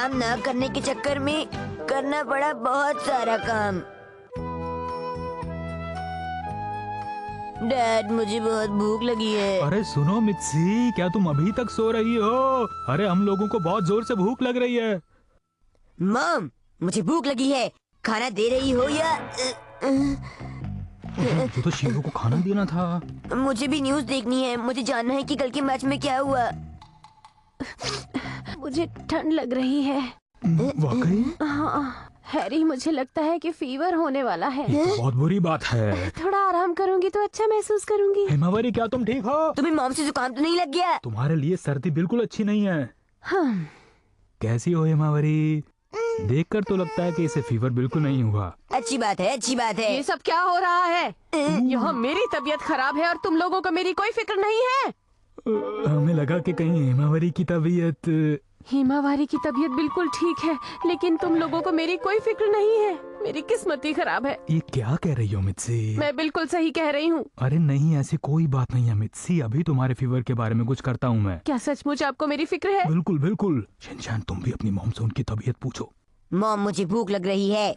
काम ना करने के चक्कर में करना पड़ा बहुत सारा काम। डैड, मुझे बहुत भूख लगी है। अरे सुनो मित्सी, क्या तुम अभी तक सो रही हो? अरे हम लोगों को बहुत जोर से भूख लग रही है। मॉम, मुझे भूख लगी है, खाना दे रही हो या? तो शीरो को खाना देना था। मुझे भी न्यूज़ देखनी है, मुझे जानना है कि कल के मैच में क्या हुआ। मुझे ठंड लग रही है। वाकई? हाँ हैरी, मुझे लगता है कि फीवर होने वाला है। ये तो बहुत बुरी बात है। थोड़ा आराम करूंगी तो अच्छा महसूस करूंगी। हिमावरी, क्या तुम ठीक हो? तुम्हें मॉम से जुकाम तो नहीं लग गया? तुम्हारे लिए सर्दी बिल्कुल अच्छी नहीं है। हाँ। कैसी हो हिमावरी? देखकर तो लगता है कि इसे फीवर बिल्कुल नहीं हुआ। अच्छी बात है, अच्छी बात है। ये सब क्या हो रहा है? यहाँ मेरी तबीयत खराब है और तुम लोगों को मेरी कोई फिक्र नहीं है। हमें लगा कि कहीं हिमावरी की तबीयत। हिमावारी की तबीयत बिल्कुल ठीक है, लेकिन तुम लोगों को मेरी कोई फिक्र नहीं है। मेरी किस्मत ही खराब है। ये क्या कह रही हो मित्सी? मैं बिल्कुल सही कह रही हूँ। अरे नहीं, ऐसी कोई बात नहीं है मित्सी। अभी तुम्हारे फीवर के बारे में कुछ करता हूँ मैं। क्या सचमुच आपको मेरी फिक्र है? बिल्कुल बिल्कुल। शिनचैन, तुम भी अपनी मॉम से उनकी तबीयत पूछो। मॉम, मुझे भूख लग रही है।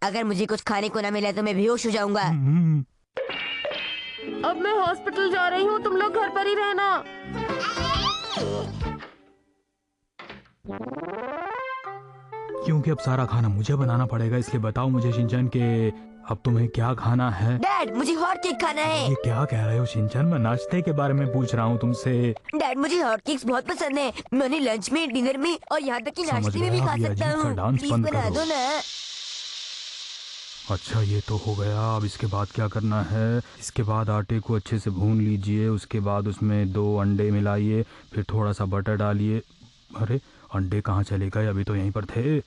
अगर मुझे कुछ खाने को न मिला तो मैं बेहोश हो जाऊंगा। अब मैं हॉस्पिटल जा रही हूँ, तुम लोग घर पर ही रहना। क्योंकि अब सारा खाना मुझे बनाना पड़ेगा, इसलिए बताओ मुझे शिनचैन के अब तुम्हें क्या खाना है? डैड, मुझे हॉट केक खाना है। ये क्या कह रहे हो शिनचैन? मैं नाश्ते के बारे में पूछ रहा हूँ तुमसे। डैड, मुझे हॉट केक्स बहुत पसंद है। मैं उन्हें लंच में, डिनर में और यहाँ तक कि नाश्ते में भी खा सकता हूँ। प्लीज बना दो ना। अच्छा, ये तो हो गया। अब इसके बाद क्या करना है? इसके बाद आटे को अच्छे से भून लीजिए। उसके बाद उसमें 2 अंडे मिलाइए, फिर थोड़ा सा बटर डालिए। अरे अंडे कहाँ चले गए? अभी तो यहीं पर थे।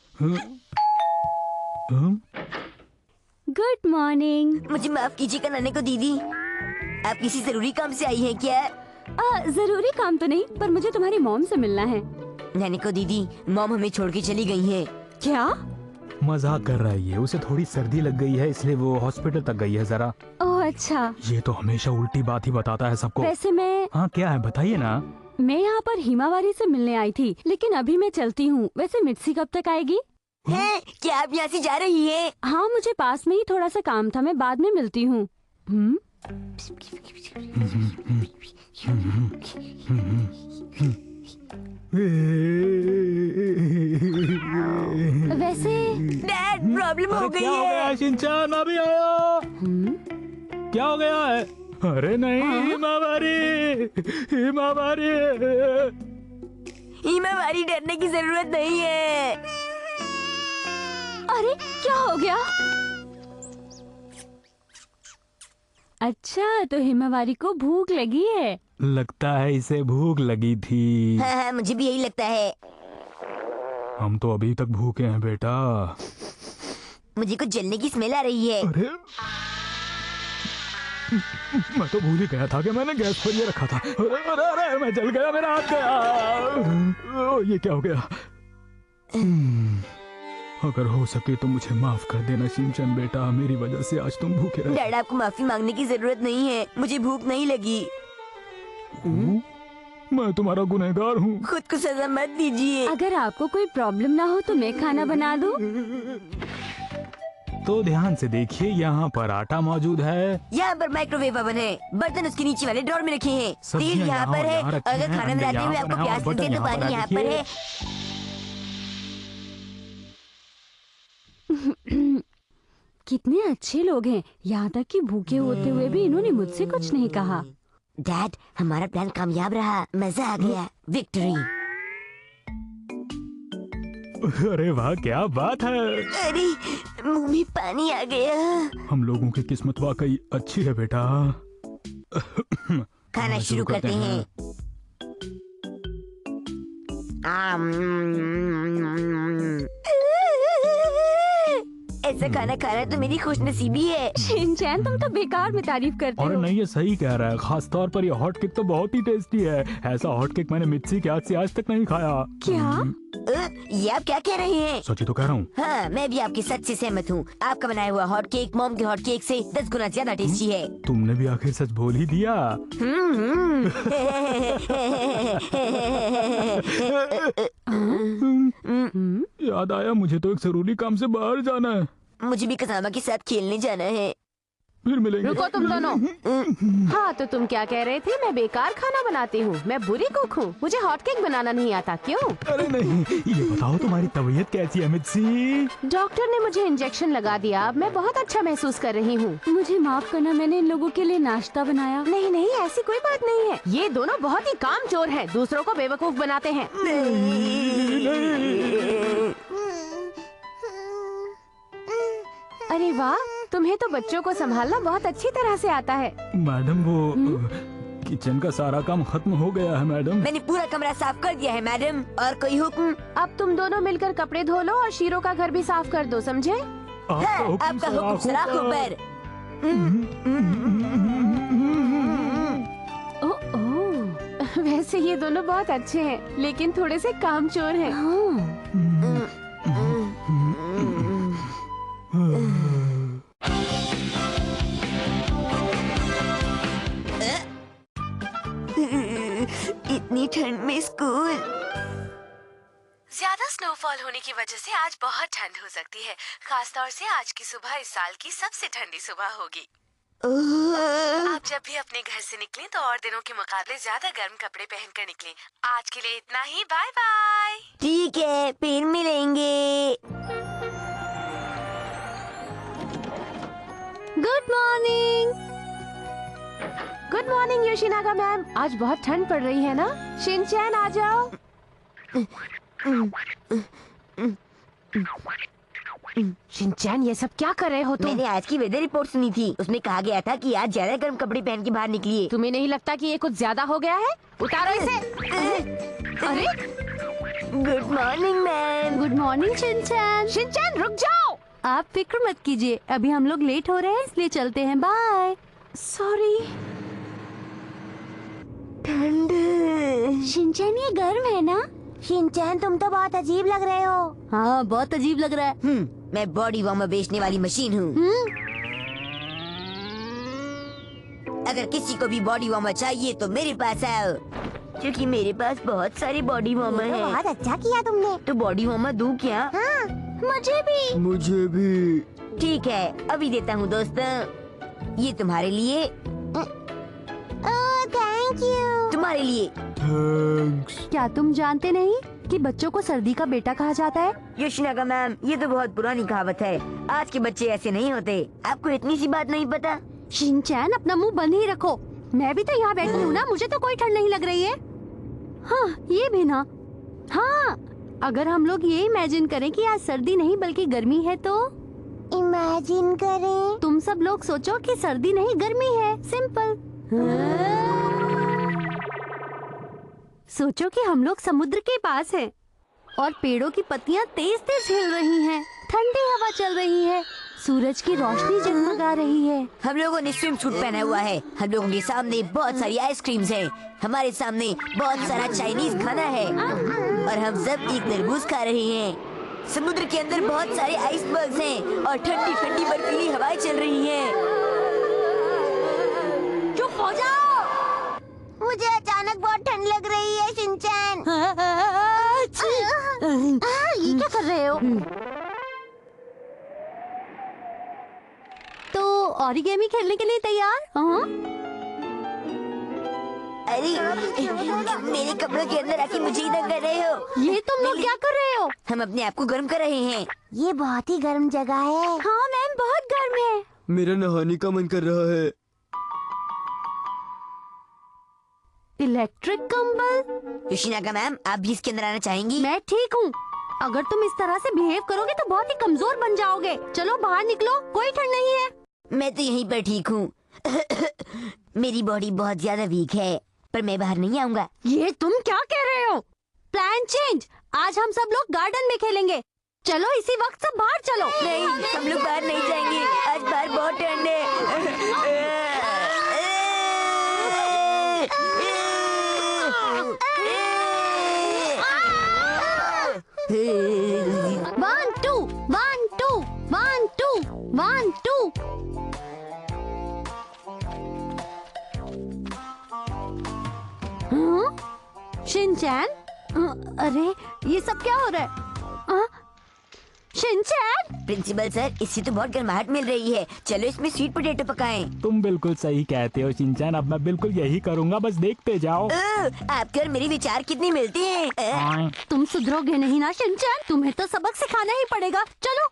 Good morning. मुझे माफ कीजिएगा नानी को दीदी। आप किसी जरूरी काम से आई हैं क्या? जरूरी काम तो नहीं, पर मुझे तुम्हारी मॉम से मिलना है। नानी को दीदी, मॉम हमें छोड़ के चली गई है। क्या? मजाक कर रहा है ये। उसे थोड़ी सर्दी लग गई है, इसलिए वो हॉस्पिटल तक गई है जरा। ओह अच्छा। ये तो हमेशा उल्टी बात ही बताता है सबको। वैसे मैं हाँ, क्या है बताइए ना। मैं यहाँ पर हिमावारी से मिलने आई थी, लेकिन अभी मैं चलती हूँ। वैसे मिर्ची कब तक आएगी? है? क्या आप यहाँ से जा रही हैं? हाँ, मुझे पास में ही थोड़ा सा काम था, मैं बाद में मिलती हूँ। वैसे डैड, प्रॉब्लम हो गई क्या हो गया है। है शिनचैन? अभी आया। क्या हो गया है? अरे नहीं, हिमावरी, हिमावरी। हिमावारी, डरने की जरूरत नहीं है। अरे क्या हो गया? अच्छा, तो हिमावारी को भूख लगी है। लगता है इसे भूख लगी थी। हाँ हाँ, मुझे भी यही लगता है। हम तो अभी तक भूखे हैं बेटा। मुझे कुछ जलने की स्मेल आ रही है। अरे मैं तो भूल ही गया था कि मैंने गैस पर ये रखा था। अरे अरे अरे, मैं जल गया, मेरा हाथ गया। ये क्या हो गया? अगर हो सके तो मुझे माफ कर देना शिनचैन बेटा। मेरी वजह से आज तुम भूखे रहे। डैड, आपको माफी मांगने की जरूरत नहीं है। मुझे भूख नहीं लगी। मैं तुम्हारा गुनहगार हूँ। खुद को सजा मत दीजिए। अगर आपको कोई प्रॉब्लम ना हो तो मैं खाना बना दूं? तो ध्यान से देखिए, यहाँ पर आटा मौजूद है। यहाँ पर माइक्रोवेव ओवन है। बर्तन उसके नीचे वाले ड्रॉर में रखे हैं। सब्जियां तेल यहाँ पर है। यहाँ रखी अगर हैं, खाना अंडे बनाते यहाँ हुए पर आपको हैं, प्यास और लगे तो बटन पानी यहाँ यहाँ पर पर है, है। कितने अच्छे लोग हैं। यहाँ तक कि भूखे होते हुए भी इन्होंने मुझसे कुछ नहीं कहा। डैड, हमारा प्लान कामयाब रहा। मजा आ गया। विक्ट्री। अरे वाह, क्या बात है। अरे, मुंह में पानी आ गया। हम लोगों की किस्मत वाकई अच्छी है बेटा। खाना शुरू करते हैं। ऐसा खाना खाना तो मेरी खुशनसीबी है। शिनचैन, तुम तो बेकार में तारीफ करते और हो। नहीं, ये सही कह रहा है। खास तौर पर ये हॉट केक तो बहुत ही टेस्टी है। ऐसा हॉट केक मैंने मिर्ची के हाथ से आज तक नहीं खाया। क्या? ये आप क्या कह रहे हैं? सच ही तो कह रहा हूँ। हाँ, मैं भी आपके सच से सहमत हूँ। आपका बनाया हुआ हॉट केक मॉम के हॉट केक से 10 गुना ज्यादा टेस्टी है। तुमने भी आखिर सच बोल ही दिया। याद आया, मुझे तो एक जरूरी काम से बाहर जाना है। मुझे भी कसामा के साथ खेलने जाना है। फिर मिलेंगे। रुको तुम दोनों। हाँ तो तुम क्या कह रहे थे? मैं बेकार खाना बनाती हूँ, मैं बुरी कुक हूँ, मुझे हॉट केक बनाना नहीं आता। क्यों? अरे नहीं, ये बताओ तुम्हारी तबीयत कैसी है मिर्ची? डॉक्टर ने मुझे इंजेक्शन लगा दिया, अब मैं बहुत अच्छा महसूस कर रही हूँ। मुझे माफ करना, मैंने इन लोगों के लिए नाश्ता बनाया। नहीं नहीं, ऐसी कोई बात नहीं है। ये दोनों बहुत ही कामचोर हैं, दूसरों को बेवकूफ बनाते हैं। अरे वाह, तुम्हें तो बच्चों को संभालना बहुत अच्छी तरह से आता है। मैडम वो किचन का सारा काम खत्म हो गया है मैडम। मैंने पूरा कमरा साफ कर दिया है मैडम। और कोई हुक्म? अब तुम दोनों मिलकर कपड़े धो लो और शीरो का घर भी साफ कर दो, समझे? आपका हुक्म सलाखों पर। ओह, वैसे ये दोनों बहुत अच्छे हैं, लेकिन थोड़े से कामचोर हैं। इतनी ठंड में स्कूल। ज्यादा स्नोफॉल होने की वजह से आज बहुत ठंड हो सकती है। खासतौर से आज की सुबह इस साल की सबसे ठंडी सुबह होगी। आप जब भी अपने घर से निकलें तो और दिनों के मुकाबले ज्यादा गर्म कपड़े पहनकर निकलें। आज के लिए इतना ही, बाय बाय। ठीक है, फिर मिलेंगे। Good morning. Good morning Yoshinaga ma'am, आज बहुत ठंड पड़ रही है ना? शिनचैन आ जाओ। शिनचैन, ये सब क्या कर रहे हो तुम? मैंने आज की वेदर रिपोर्ट सुनी थी, उसमें कहा गया था कि आज ज्यादा गर्म कपड़े पहन के बाहर निकलिए। तुम्हें नहीं लगता कि ये कुछ ज्यादा हो गया है? उतारो इसे। अरे good morning ma'am. Good morning Shinchan. Shinchan रुक जाओ। आप फिक्र मत कीजिए, अभी हम लोग लेट हो रहे हैं इसलिए चलते हैं। बाय। सॉरी। ठंड। शिनचैन ये गर्म है ना? शिनचैन तुम तो बहुत अजीब लग रहे हो। हाँ बहुत अजीब लग रहा है। मैं बॉडी वार्मर बेचने वाली मशीन हूँ। अगर किसी को भी बॉडी वार्मर चाहिए तो मेरे पास आओ, क्योंकि मेरे पास बहुत सारे बॉडी वार्मर हैं। बहुत अच्छा किया तुमने। तो बॉडी वार्मर दूं क्या? हाँ, मुझे भी। मुझे भी। ठीक है, अभी देता हूँ दोस्तों। ये तुम्हारे लिए। Thank you. तुम्हारे लिए। थैंक्स। क्या तुम जानते नहीं कि बच्चों को सर्दी का बेटा कहा जाता है? योशिनागा मैम, ये तो बहुत पुरानी कहावत है। आज के बच्चे ऐसे नहीं होते। आपको इतनी सी बात नहीं पता? शिनचैन अपना मुंह बंद ही रखो। मैं भी तो यहाँ बैठी हूँ ना, मुझे तो कोई ठंड नहीं लग रही है। हाँ ये भी ना। हाँ अगर हम लोग ये इमेजिन करें कि आज सर्दी नहीं बल्कि गर्मी है तो? इमेजिन करें। तुम सब लोग सोचो कि सर्दी नहीं गर्मी है, सिंपल। सोचो कि हम लोग समुद्र के पास हैं और पेड़ों की पत्तियां तेज तेज हिल रही हैं, ठंडी हवा चल रही है, सूरज की रोशनी जगमगा रही है। हम लोगों ने स्विम सूट पहना हुआ है। हम लोगों के सामने बहुत सारी आइसक्रीम्स हैं। हमारे सामने बहुत सारा चाइनीज खाना है और हम सब एक तरबूज खा रहे हैं। समुद्र के अंदर बहुत सारे आइसबर्ग्स हैं और ठंडी ठंडी बर्फीली हवाएं चल रही हैं। चुप हो जाओ। मुझे अचानक बहुत ठंड लग रही है शिनचैन। ये क्या कर रहे हो? तो ओरिगेमी खेलने के लिए तैयार? अरे मेरे कपड़ों के अंदर आके मुझे इधर कर रहे हो। ये तुम लोग क्या कर रहे हो? हम अपने आप को गर्म कर रहे हैं। ये बहुत ही गर्म जगह है। हाँ मैम बहुत गर्म है। मेरा नहाने का मन कर रहा है। इलेक्ट्रिक कंबल? योशिनागा मैम, आप भी इसके अंदर आना चाहेंगी? मैं ठीक हूँ। अगर तुम इस तरह से बिहेव करोगे तो बहुत ही कमजोर बन जाओगे। चलो बाहर निकलो, कोई ठंड नहीं है। मैं तो यहीं पर ठीक हूँ। मेरी बॉडी बहुत ज्यादा वीक है, पर मैं बाहर नहीं आऊंगा। ये तुम क्या कह रहे हो? Plan change. आज हम सब लोग गार्डन में खेलेंगे। चलो इसी वक्त सब बाहर चलो। नहीं, हम लोग बाहर नहीं जाएंगे। आज बाहर बहुत ठंड है। 1 2 1 2 1 2 1 2। शिनचैन, अरे ये सब क्या हो रहा है? शिनचैन, प्रिंसिपल सर, इससे तो बहुत गर्माहट मिल रही है। चलो इसमें स्वीट पोटैटो पकाएं। तुम बिल्कुल सही कहते हो शिनचैन, अब मैं बिल्कुल यही करूँगा, बस देखते जाओ। आपके और मेरे विचार कितने मिलते हैं। तुम सुधरोगे नहीं ना शिनचैन, तुम्हें तो सबक सिखाना ही पड़ेगा। चलो,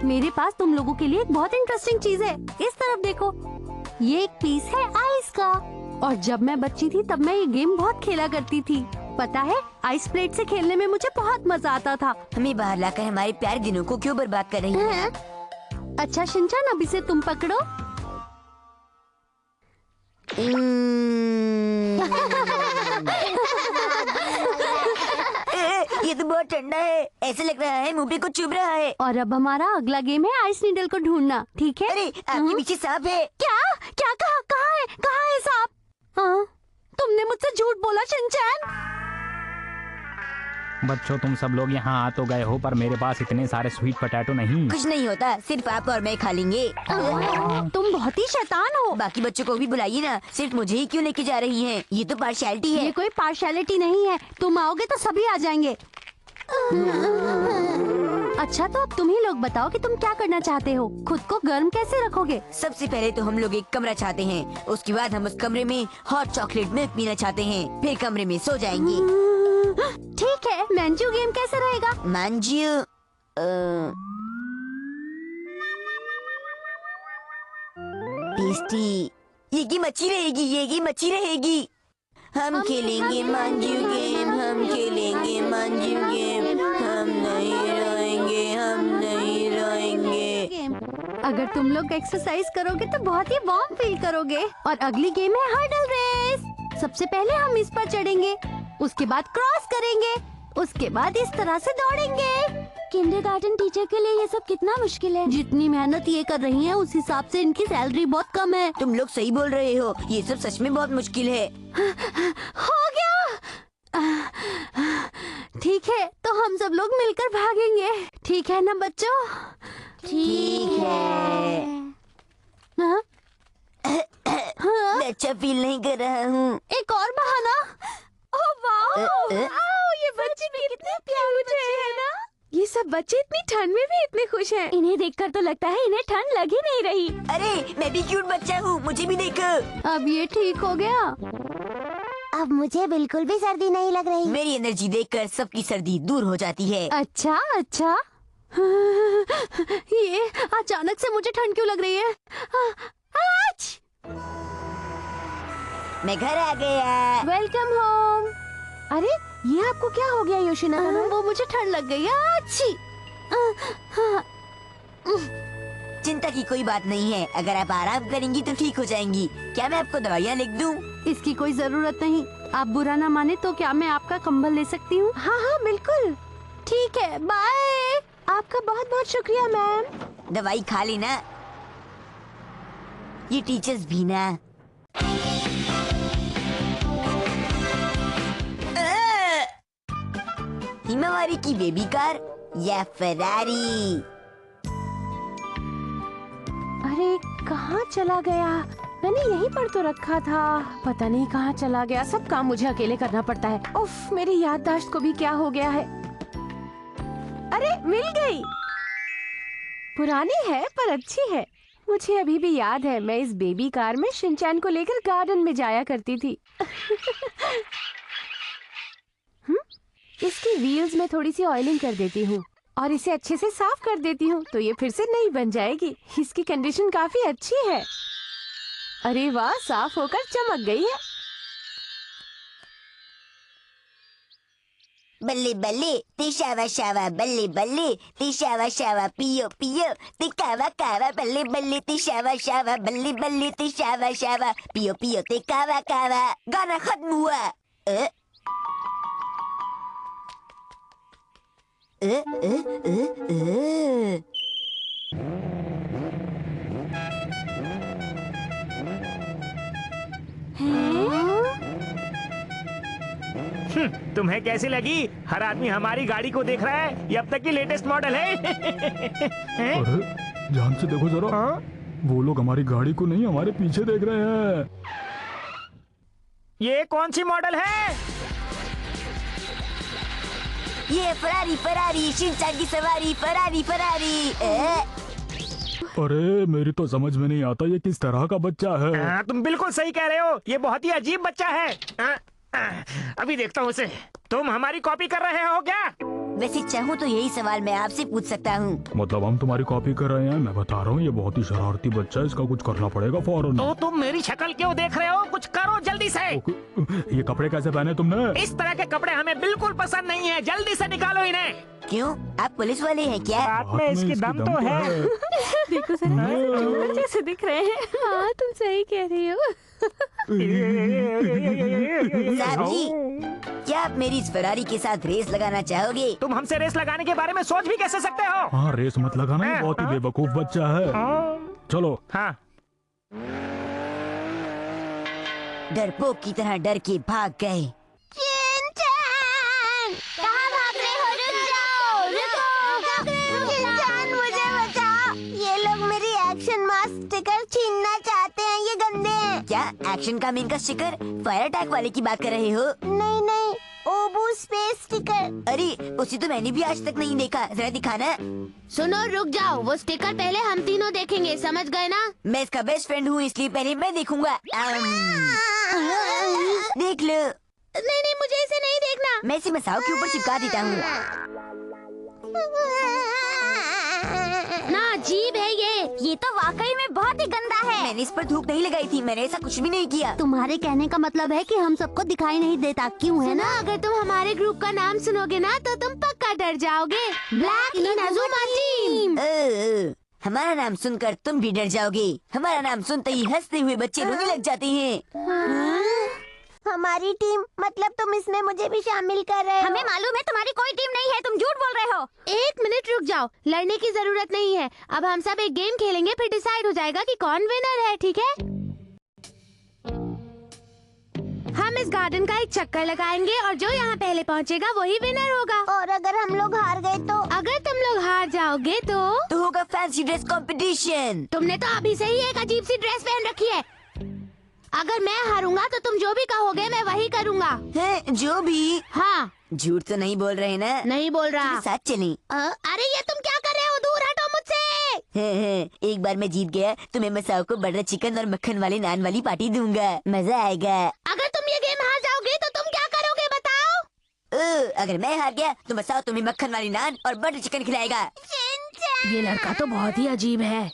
मेरे पास तुम लोगों के लिए एक बहुत इंटरेस्टिंग चीज है। इस तरफ देखो, ये एक पीस है आइस का। और जब मैं बच्ची थी तब मैं ये गेम बहुत खेला करती थी। पता है, आइस प्लेट से खेलने में मुझे बहुत मजा आता था। हमें बाहर लाकर हमारे प्यारे दिनों को क्यों बर्बाद कर रही हैं? अच्छा शिनचैन, अब इसे तुम पकड़ो। ये तो बहुत ठंडा है, ऐसे लग रहा है मुंह पे कुछ चुभ रहा है। और अब हमारा अगला गेम है आइस नीडल को ढूंढना, ठीक है? अरे आपके पीछे सांप है। क्या क्या कहा? कहाँ है सांप? हाँ, तुमने मुझसे झूठ बोला शिनचैन। बच्चों, तुम सब लोग यहाँ आ तो गए हो, पर मेरे पास इतने सारे स्वीट पोटैटो नहीं। कुछ नहीं होता, सिर्फ आप और मैं खा लेंगे। तुम बहुत ही शैतान हो। बाकी बच्चों को भी बुलाइए ना, सिर्फ मुझे ही क्यों लेके जा रही हैं? ये तो पार्शियलिटी है। ये कोई पार्शियलिटी नहीं है, तुम आओगे तो सभी आ जाएंगे। अच्छा, तो अब तुम ही लोग बताओ कि तुम क्या करना चाहते हो? खुद को गर्म कैसे रखोगे? सबसे पहले तो हम लोग एक कमरा चाहते हैं, उसके बाद हम उस कमरे में हॉट चॉकलेट मिल्क पीना चाहते हैं, फिर कमरे में सो जाएंगे। ठीक है, मंजू गेम कैसे रहेगा? मंजू टेस्टी, ये की मच्छी रहेगी, ये की मच्छी रहेगी। हम खेलेंगे मंजू गेम, हम खेलेंगे मंजू गेम, हम नहीं रोएंगे, हम नहीं रोएंगे। अगर तुम लोग एक्सरसाइज करोगे तो बहुत ही वार्म फील करोगे। और अगली गेम है हर्डल रेस। सबसे पहले हम इस पर चढ़ेंगे, उसके बाद क्रॉस करेंगे, उसके बाद इस तरह से दौड़ेंगे। किंडरगार्टन टीचर के लिए ये सब कितना मुश्किल है। जितनी मेहनत ये कर रही हैं, उस हिसाब से इनकी सैलरी बहुत कम है। तुम लोग सही बोल रहे हो, ये सब सच में बहुत मुश्किल है। हो गया। ठीक है, तो हम सब लोग मिलकर भागेंगे, ठीक है ना बच्चों? ठीक है। हाँ? मैं अच्छा फील नहीं कर रहा हूँ। एक और बहाना। ओह वाह, ये बच्चे भी कितने क्यूट हैं ना। ये सब बच्चे इतनी ठंड में भी इतने खुश हैं। इन्हें देखकर तो लगता है इन्हें ठंड लग ही नहीं रही। अरे मैं भी क्यूट बच्चा हूँ, मुझे भी देखो। अब ये ठीक हो गया। अब मुझे बिल्कुल भी सर्दी नहीं लग रही। मेरी एनर्जी देखकर सबकी सर्दी दूर हो जाती है। अच्छा अच्छा, ये अचानक से मुझे ठंड क्यों लग रही है? आच! मैं घर आ गया। Welcome home. अरे ये आपको क्या हो गया योशिना? वो मुझे ठंड लग गई। अच्छी। चिंता की कोई बात नहीं है, अगर आप आराम करेंगी तो ठीक हो जाएंगी। क्या मैं आपको दवाइयाँ लिख दूं? इसकी कोई जरूरत नहीं। आप बुरा ना माने तो क्या मैं आपका कंबल ले सकती हूँ? हाँ हाँ बिल्कुल। ठीक है, बाय। आपका बहुत बहुत शुक्रिया मैम। दवाई खा लेना। ये टीचर्स भी ना। हिमावारी की बेबी कार या फरारी? अरे कहाँ चला गया? मैंने यहीं पर तो रखा था, पता नहीं कहाँ चला गया। सब काम मुझे अकेले करना पड़ता है। उफ, मेरी याददाश्त को भी क्या हो गया है। अरे मिल गई। पुरानी है पर अच्छी है। मुझे अभी भी याद है, मैं इस बेबी कार में शिनचैन को लेकर गार्डन में जाया करती थी। इसकी व्हील्स में थोड़ी सी ऑयलिंग कर देती हूँ और इसे अच्छे से साफ कर देती हूँ तो ये फिर से नई बन जाएगी। इसकी कंडीशन काफी अच्छी है। अरे वाह, साफ होकर चमक गई है। बल्ले बल्ले तिशावा शावा, बल्ले बल्ले तिशावा शावा, पियो पियो तिकावा कावा, बल्ले बल्ले तिशावा शावा, बल्ले बल्ले तिशावा शावा, पियो पियो तिकावा कावा। गाना खत्म हुआ। तुम्हें कैसी लगी? हर आदमी हमारी गाड़ी को देख रहा है, ये अब तक की लेटेस्ट मॉडल है। अरे ध्यान से देखो जरा। वो लोग हमारी गाड़ी को नहीं, हमारे पीछे देख रहे हैं। ये कौन सी मॉडल है? ये फरारी फरारी शिनचैन की सवारी फरारी फरारी। अरे मेरी तो समझ में नहीं आता ये किस तरह का बच्चा है। तुम बिल्कुल सही कह रहे हो, ये बहुत ही अजीब बच्चा है। अभी देखता हूँ उसे। तुम हमारी कॉपी कर रहे हो क्या? वैसे चाहूँ तो यही सवाल मैं आपसे पूछ सकता हूँ। मतलब हम तुम्हारी कॉपी कर रहे हैं? मैं बता रहा हूँ ये बहुत ही शरारती बच्चा है, इसका कुछ करना पड़ेगा फौरन। तो तुम मेरी शक्ल क्यों देख रहे हो? कुछ करो जल्दी से। ये कपड़े कैसे पहने तुमने? इस तरह के कपड़े हमें बिल्कुल पसंद नहीं है, जल्दी से निकालो इन्हें। क्यों, आप पुलिस वाले हैं क्या? बात में इसकी दम तो है। देखो जरा जैसे दिख रहे हैं। हाँ तुम सही कह रही हो। साहब जी, क्या आप मेरी इस फरारी के साथ रेस लगाना चाहोगे? तुम हमसे रेस लगाने के बारे में सोच भी कैसे सकते हो? हाँ रेस मत लगाना, ये बहुत ही बेवकूफ बच्चा है। चलो। हाँ। डरपोक की तरह डर के भाग गए। कहाँ भाग रहे हो? रुक जाओ, शिनचैन मुझे बचाओ। ये लोग मेरी एक्शन मास्क स्टिकर छीनना चाहते हैं, ये गंदे हैं। क्या एक्शन का मेन का स्टिकर फायर अटैक वाले की बात कर रहे हो? नहीं नहीं, ओबू स्पेस स्टिकर। अरे उसे तो मैंने भी आज तक नहीं देखा, जरा दिखाना। सुनो रुक जाओ, वो स्टिकर पहले हम तीनों देखेंगे, समझ गए ना? मैं इसका बेस्ट फ्रेंड हूँ इसलिए पहले मैं देखूंगा। देख लो। नहीं नहीं, मुझे इसे नहीं देखना। मैं इसे मसाओ के ऊपर चिपका देता हूँ। ना अजीब है ये तो वाकई में बहुत ही गंदा है। मैंने इस पर धूप नहीं लगाई थी, मैंने ऐसा कुछ भी नहीं किया। तुम्हारे कहने का मतलब है कि हम सबको दिखाई नहीं देता, क्यों है ना? अगर तुम हमारे ग्रुप का नाम सुनोगे ना तो तुम पक्का डर जाओगे। Black Inazuma team. हमारा नाम सुनकर तुम भी डर जाओगे। हमारा नाम सुनते ही हंसते हुए बच्चे रोने लग जाते हैं। हमारी टीम मतलब तुम इसमें मुझे भी शामिल कर रहे हो? हमें मालूम है तुम्हारी कोई टीम नहीं है, तुम झूठ बोल रहे हो। एक मिनट रुक जाओ, लड़ने की जरूरत नहीं है। अब हम सब एक गेम खेलेंगे, फिर डिसाइड हो जाएगा कि कौन विनर है, ठीक है? हम इस गार्डन का एक चक्कर लगाएंगे और जो यहाँ पहले पहुँचेगा वही विनर होगा। और अगर हम लोग हार गए तो? अगर तुम लोग हार जाओगे तो होगा फैंसी ड्रेस कंपटीशन। तुमने तो अभी से ही एक अजीब सी ड्रेस पहन रखी है। अगर मैं हारूंगा तो तुम जो भी कहोगे मैं वही करूँगा। है जो भी? हाँ। झूठ तो नहीं बोल रहे ना? नहीं बोल रहा। साथ चलें। अरे ये तुम क्या कर रहे हो? दूर हटो मुझसे। एक बार मैं जीत गया तो मैं मसाओ को बटर चिकन और मक्खन वाले नान वाली पार्टी दूंगा, मजा आएगा। अगर तुम ये गेम हार जाओगे तो तुम क्या करोगे बताओ? अगर मैं हार गया तो मसाओ तुम्हें मक्खन वाली नान और बटर चिकन खिलाएगा। ये लड़का तो बहुत ही अजीब है।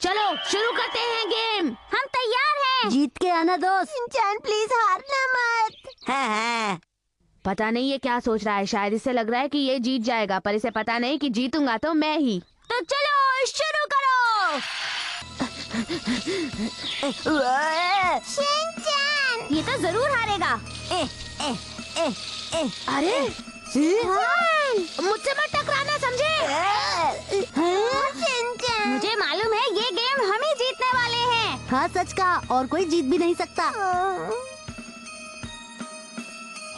चलो शुरू करते हैं गेम। हम तैयार हैं। जीत के आना दोस्त। शिनचैन प्लीज हारना मत। हाँ। पता नहीं ये क्या सोच रहा है, शायद इसे लग रहा है कि ये जीत जाएगा, पर इसे पता नहीं कि जीतूंगा तो मैं ही। तो चलो शुरू करो। शिनचैन ये तो जरूर हारेगा। अरे मुझसे मत टकराना, समझे? शिनचैन मुझे मालूम है ये गेम हम ही जीतने वाले हैं। हाँ सच का, और कोई जीत भी नहीं सकता।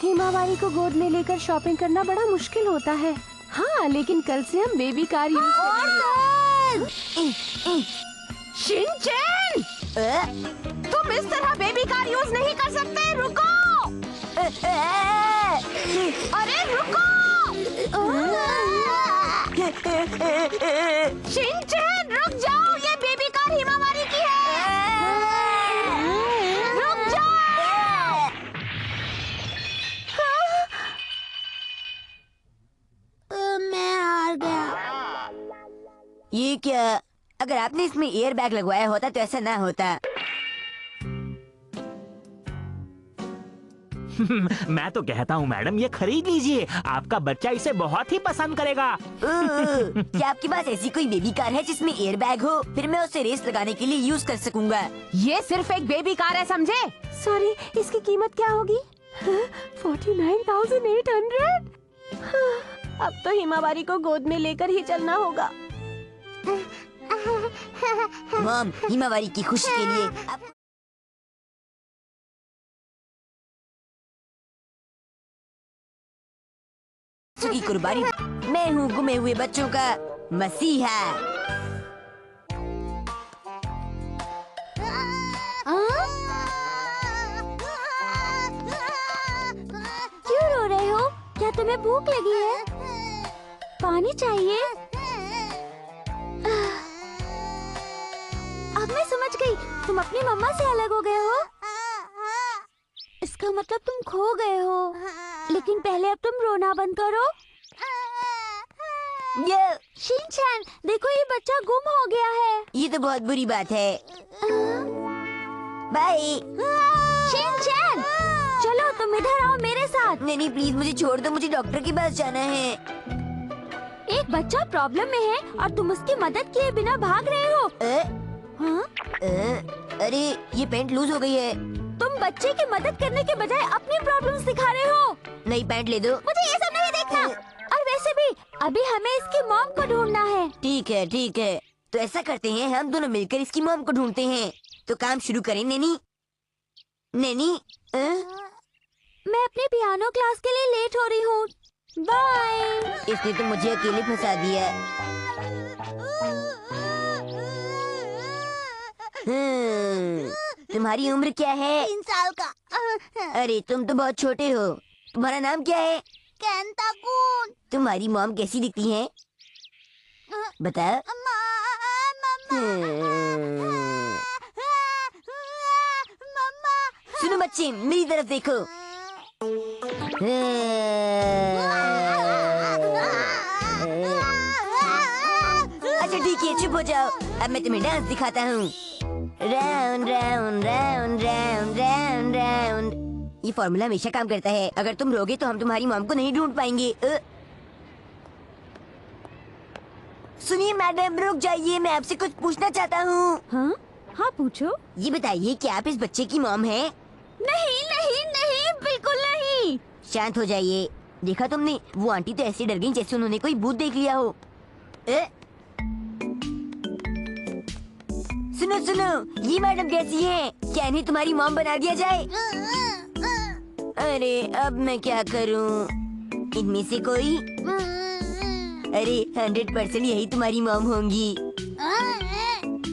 हिमावारी को गोद में लेकर शॉपिंग करना बड़ा मुश्किल होता है। हाँ लेकिन कल से हम बेबी कार यूज करेंगे। शिनचैन, तुम इस तरह बेबी कार यूज नहीं कर सकते, रुको। अरे रुको। शिनचैन रुक जाओ, ये बेबी कार हिमावारी की है। रुक जाओ। मैं हार गया। ये क्या? अगर आपने इसमें एयर बैग लगवाया होता तो ऐसा ना होता। मैं तो कहता हूँ मैडम ये खरीद लीजिए, आपका बच्चा इसे बहुत ही पसंद करेगा। क्या आपके पास ऐसी कोई बेबी कार है जिसमें एयर बैग हो? फिर मैं उसे रेस लगाने के लिए यूज कर सकूंगा। ये सिर्फ एक बेबी कार है, समझे? सॉरी, इसकी कीमत क्या होगी? 49,800। अब तो हिमावारी को गोद में लेकर ही चलना होगा। मॉम, हिमावारी की खुशी के लिए आप की कुर्बानी। मैं हूँ गुमे हुए बच्चों का मसीहा। क्यों रो रहे हो? क्या तुम्हें भूख लगी है? पानी चाहिए? अब मैं समझ गई, तुम अपनी मम्मा से अलग हो गए हो। इसका मतलब तुम खो गए हो। लेकिन पहले अब तुम रोना बंद करो। शिनचैन, देखो ये बच्चा गुम हो गया है। ये तो बहुत बुरी बात है। बाय। शिनचैन, चलो तुम इधर आओ मेरे साथ। नहीं प्लीज मुझे छोड़ दो, मुझे डॉक्टर के पास जाना है। एक बच्चा प्रॉब्लम में है और तुम उसकी मदद किए बिना भाग रहे हो। हाँ? अरे ये पैंट लूज हो गई है। तुम बच्चे की मदद करने के बजाय अपनी प्रॉब्लम्स दिखा रहे हो। नई पैंट ले दो। मुझे ये सब नहीं देखना। और वैसे भी अभी हमें इसकी मॉम को ढूंढना है। ठीक है, तो ऐसा करते हैं, हम दोनों मिलकर इसकी मॉम को ढूंढते हैं। तो काम शुरू करें नैनी। मैं अपने पियानो क्लास के लिए लेट हो रही हूँ। बाय। इसने तो मुझे अकेले फंसा दिया। तुम्हारी उम्र क्या है? 3 साल का। अरे तुम तो बहुत छोटे हो। तुम्हारा नाम क्या है? केंता-कुन। तुम्हारी मॉम कैसी दिखती है? बता। सुनो बच्चे, मेरी तरफ देखो। अच्छा ठीक है, चुप हो जाओ। अब मैं तुम्हें डांस दिखाता हूँ। Round round round round round round. ये फॉर्मूला हमेशा काम करता है। अगर तुम रोगे तो हम तुम्हारी मॉम को नहीं ढूंढ पाएंगे। सुनिए मैडम, रुक जाइए, मैं आपसे कुछ पूछना चाहता हूँ। हाँ? हाँ पूछो। ये बताइए कि आप इस बच्चे की मॉम हैं? नहीं नहीं नहीं, बिल्कुल नहीं। शांत हो जाइए। देखा तुमने, वो आंटी तो ऐसे डर गई जैसे उन्होंने कोई भूत देख लिया हो। सुनो, ये मैडम कैसी हैं? क्या इन्हें तुम्हारी मॉम बना दिया जाए? अरे अब मैं क्या करूं? इनमें से कोई? अरे 100% यही तुम्हारी मॉम होंगी।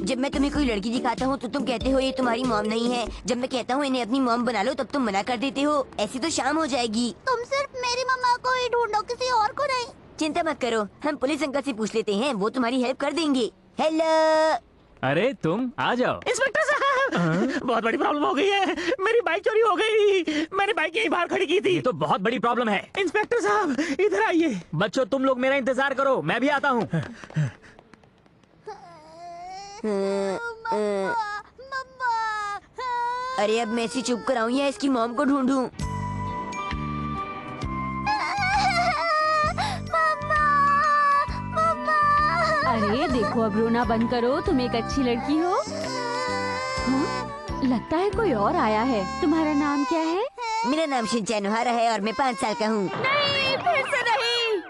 जब मैं तुम्हें कोई लड़की दिखाता हूँ तो तुम कहते हो ये तुम्हारी मॉम नहीं है। जब मैं कहता हूँ इन्हें अपनी मॉम बना लो तब तुम मना कर देते हो। ऐसी तो शाम हो जाएगी। तुम सिर्फ मेरी मम्मा को ही ढूंढो, किसी और को नहीं। चिंता मत करो, हम पुलिस अंकल से पूछ लेते हैं, वो तुम्हारी हेल्प कर देंगे। हेलो। अरे तुम आ जाओ। इंस्पेक्टर साहब, बहुत बड़ी प्रॉब्लम हो गई है। मेरी बाइक चोरी हो गई। मैंने बाइक यहीं बाहर खड़ी की थी। ये तो बहुत बड़ी प्रॉब्लम है। इंस्पेक्टर साहब इधर आइए। बच्चों तुम लोग मेरा इंतजार करो, मैं भी आता हूँ। अरे अब मैं इसे चुप कराऊं या इसकी मॉम को ढूंढूं? अरे देखो, अब रोना बंद करो, तुम एक अच्छी लड़की हो। हाँ? लगता है कोई और आया है। तुम्हारा नाम क्या है? मेरा नाम शिनचैन ओहारा है और मैं 5 साल का हूँ। नहीं, फिर से नहीं।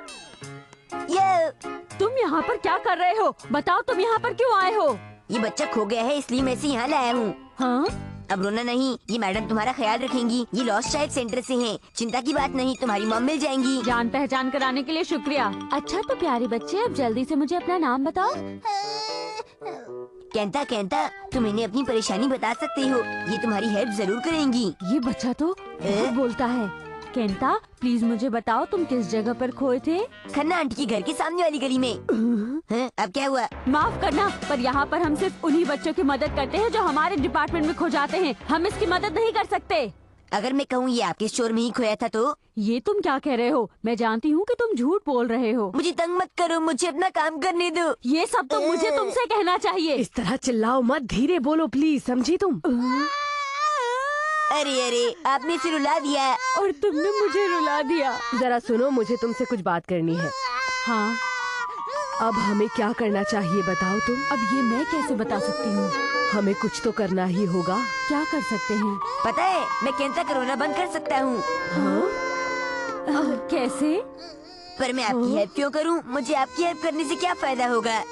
तुम यहाँ पर क्या कर रहे हो? बताओ, तुम यहाँ पर क्यों आए हो? ये बच्चा खो गया है इसलिए मैं इसे यहाँ लाया हूँ। हाँ? अब रोना नहीं, ये मैडम तुम्हारा ख्याल रखेंगी। ये लॉस्ट चाइल्ड सेंटर से हैं। चिंता की बात नहीं, तुम्हारी मॉम मिल जाएंगी। जान पहचान कराने के लिए शुक्रिया। अच्छा तो प्यारे बच्चे, अब जल्दी से मुझे अपना नाम बताओ। केंता, तुम इन्हें अपनी परेशानी बता सकते हो, ये तुम्हारी हेल्प जरूर करेंगी। ये बच्चा तो बहुत बोलता है। केंता, प्लीज मुझे बताओ, तुम किस जगह पर खोए थे? खन्ना आंटी के घर के सामने वाली गली में। अब क्या हुआ? माफ करना, पर यहाँ पर हम सिर्फ उन्हीं बच्चों की मदद करते हैं जो हमारे डिपार्टमेंट में खो जाते हैं। हम इसकी मदद नहीं कर सकते। अगर मैं कहूँ ये आपके स्टोर में ही खोया था तो? ये तुम क्या कह रहे हो? मैं जानती हूँ कि तुम झूठ बोल रहे हो। मुझे तंग मत करो, मुझे अपना काम करने दो। ये सब तो मुझे तुमसे कहना चाहिए। इस तरह चिल्लाओ मत, धीरे बोलो प्लीज, समझी तुम? अरे आपने इसे रुला दिया। और तुमने मुझे रुला दिया। जरा सुनो, मुझे तुमसे कुछ बात करनी है। हाँ? अब हमें क्या करना चाहिए बताओ तुम? अब ये मैं कैसे बता सकती हूँ? हमें कुछ तो करना ही होगा। क्या कर सकते हैं? पता है, मैं केंता का रोना बंद कर सकता हूँ। कैसे? पर मैं आपकी हेल्प क्यों करूँ? मुझे आपकी हेल्प करने से क्या फायदा होगा?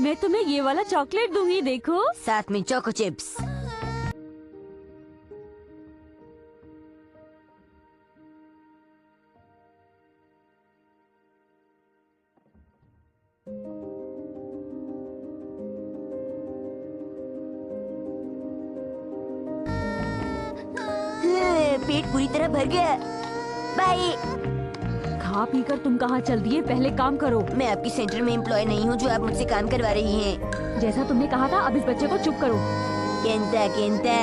मैं तुम्हें ये वाला चॉकलेट दूंगी, देखो। साथ में चोको चिप्स। पेट पूरी तरह भर गया। बाय। खा खा पी कर तुम कहाँ चल दिए? पहले काम करो। मैं आपकी सेंटर में एम्प्लॉय नहीं हूँ जो आप मुझसे काम करवा रही हैं। जैसा तुमने कहा था, अब इस बच्चे को चुप करो। केंता केंता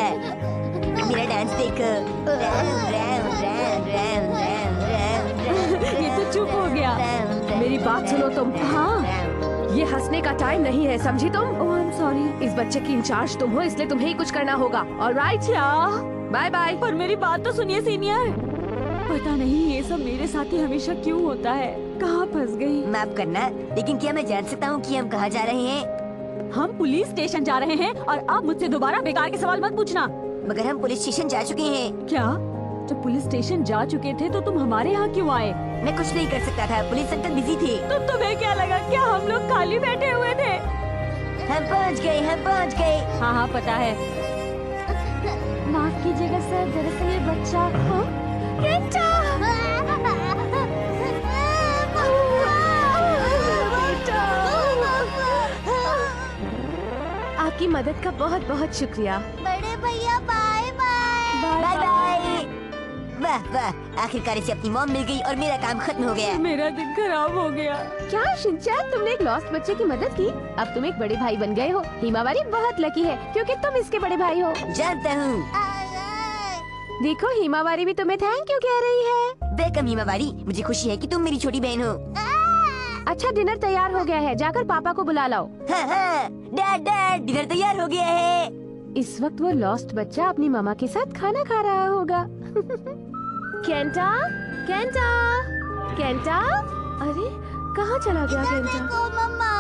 मेरा डांस देखो। राम, राम, राम, राम, राम, राम, राम, ये तो चुप हो गया। राम, मेरी बात सुनो तुम। हाँ, राम। ये हंसने का टाइम नहीं है, समझी तुम? ओह, आई एम सॉरी। इस बच्चे की इंचार्ज तुम हो, इसलिए तुम्हें ही कुछ करना होगा। Alright, bye bye. पर मेरी बात तो सुनिए सीनियर। पता नहीं ये सब मेरे साथ ही हमेशा क्यों होता है। कहाँ फंस गई? माफ करना, लेकिन क्या मैं जान सकता हूँ कि हम कहाँ जा रहे हैं? हम पुलिस स्टेशन जा रहे हैं और अब मुझसे दोबारा बेकार के सवाल मत पूछना। मगर हम पुलिस स्टेशन जा चुके हैं। क्या? जब पुलिस स्टेशन जा चुके थे तो तुम हमारे यहाँ क्यों आए? मैं कुछ नहीं कर सकता था, पुलिस अंकल बिजी थे। तो तुम्हें क्या लगा क्या हम लोग खाली बैठे हुए थे? हम पहुँच गए, हम पहुँच गए। हाँ हाँ पता है। माफ कीजिएगा सर, दरअसल ये बच्चा। हाँ? केंटा! आपकी मदद का बहुत बहुत शुक्रिया। बड़े भैया बाय बाय। Bye bye. वाह वाह, आखिरकार इसे अपनी मॉम मिल गई और मेरा काम खत्म हो गया। मेरा दिन खराब हो गया। क्या शिनचैन, तुमने एक लॉस्ट बच्चे की मदद की? अब तुम एक बड़े भाई बन गए हो। हिमावारी बहुत लकी है क्योंकि तुम इसके बड़े भाई हो। जानता हूँ। देखो, हिमावारी भी तुम्हें थैंक यू कह रही है। वेलकम हिमावारी, मुझे खुशी है कि तुम मेरी छोटी बहन हो। अच्छा, डिनर तैयार हो गया है, जाकर पापा को बुला लाओ। हाँ हाँ, डैड डैड, डिनर तैयार हो गया है। इस वक्त वो लॉस्ट बच्चा अपनी मामा के साथ खाना खा रहा होगा। केंटा, केंटा, केंटा, अरे कहाँ चला गया केंटा? देखो मम्मा,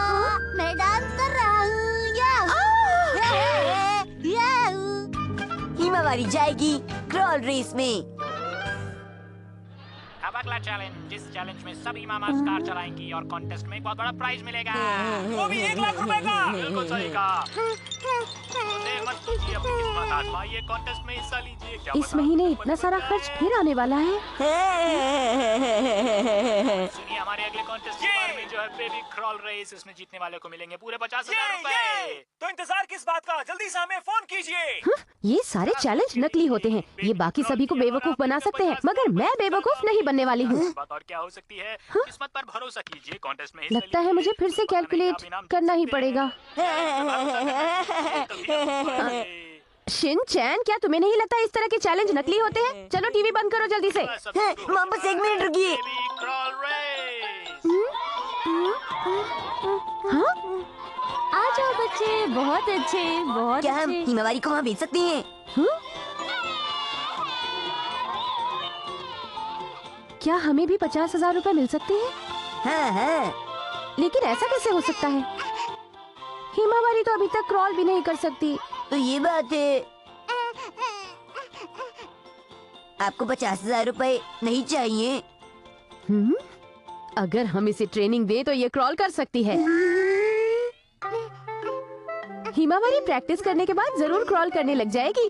मैं डांस कर रहा हूँ। याहू। हिमावारी जाएगी क्रॉल रेस में। अब अगला चैलेंज, जिस चैलेंज में सभी मामास कार चलाएंगी और कॉन्टेस्ट में बहुत बड़ा प्राइज मिलेगा, वो भी 1 लाख रुपए का। बिल्कुल सही कहा। मत सोचिए, अपनी किस्मत आजमाइए, कॉन्टेस्ट में हिस्सा लीजिए। क्या इस महीने इतना सारा खर्च फिर आने वाला है। सुनिए हमारे अगले कॉन्टेस्ट के बारे में, जो है बेबी क्रॉल रेस। इसमें जीतने वाले को मिलेंगे पूरे 50,000 रुपए। तो इंतजार किस बात का, जल्दी से हमें फोन कीजिए। ये सारे चैलेंज नकली होते हैं। ये बाकी सभी को बेवकूफ बना सकते हैं, मगर मैं बेवकूफ नहीं बनने वाली हूँ। बात और क्या हो सकती है? किस्मत पर भरोसा कीजिए, कॉन्टेस्ट में हिस्सा लगता है मुझे फिर से कैलकुलेट करना ही पड़ेगा। शिनचैन, क्या तुम्हें नहीं लगता इस तरह के चैलेंज नकली होते हैं? चलो टीवी बंद करो जल्दी से। मॉम बस 1 मिनट रुकिए। हाँ? आ जाओ बच्चे, बहुत अच्छे, बहुत क्या हम अच्छे। हिमावारी को वहाँ भेज सकते हैं? क्या हमें भी 50,000 रुपए मिल सकते हैं? हाँ हाँ। लेकिन ऐसा कैसे हो सकता है? हिमावारी तो अभी तक क्रॉल भी नहीं कर सकती। तो ये बात है। आपको 50,000 रुपए नहीं चाहिए? अगर हम इसे ट्रेनिंग दे तो ये क्रॉल कर सकती है। हिमावारी प्रैक्टिस करने के बाद जरूर क्रॉल करने लग जाएगी।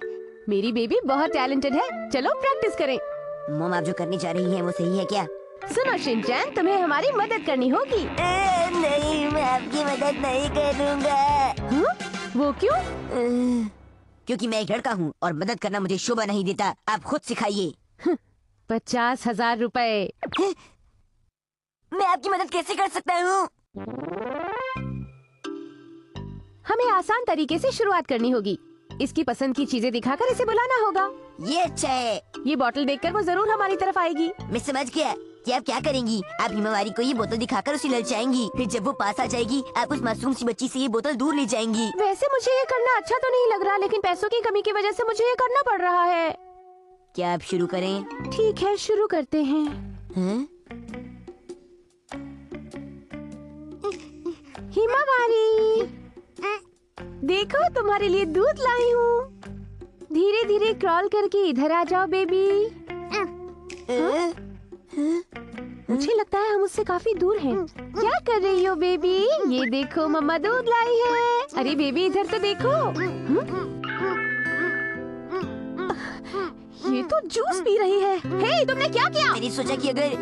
मेरी बेबी बहुत टैलेंटेड है। चलो प्रैक्टिस करें। मॉम, आप जो करने जा रही हैं वो सही है क्या? सुनो शिनचैन, तुम्हें हमारी मदद करनी होगी। नहीं, मैं आपकी मदद नहीं करूँगा। हाँ? वो क्यों? क्योंकि मैं एक लड़का हूँ और मदद करना मुझे शोभा नहीं देता। आप खुद सिखाइए। 50,000 रुपए। मैं आपकी मदद कैसे कर सकता हूँ? हमें आसान तरीके से शुरुआत करनी होगी। इसकी पसंद की चीजें दिखाकर इसे बुलाना होगा। ये अच्छा है। ये बोतल देखकर वो जरूर हमारी तरफ आएगी। मैं समझ गया कि आप क्या करेंगी। आप हिमावारी को ये बोतल दिखाकर उसे ललचाएंगी। फिर जब वो पास आ जाएगी, आप उस मासूम सी बच्ची से ये बोतल दूर ले जाएंगी। वैसे मुझे ये करना अच्छा तो नहीं लग रहा, लेकिन पैसों की कमी की वजह से मुझे ये करना पड़ रहा है। क्या आप शुरू करें? ठीक है, शुरू करते हैं। हाँ? हिमावारी, देखो तुम्हारे लिए दूध लाई हूँ। धीरे धीरे क्रॉल करके इधर आ जाओ बेबी। मुझे लगता है हम उससे काफी दूर हैं। क्या कर रही हो बेबी? ये देखो मम्मा दूध लाई है। अरे बेबी इधर तो देखो। ये तो जूस पी रही है। हे, तुमने क्या किया? मैंने सोचा कि अगर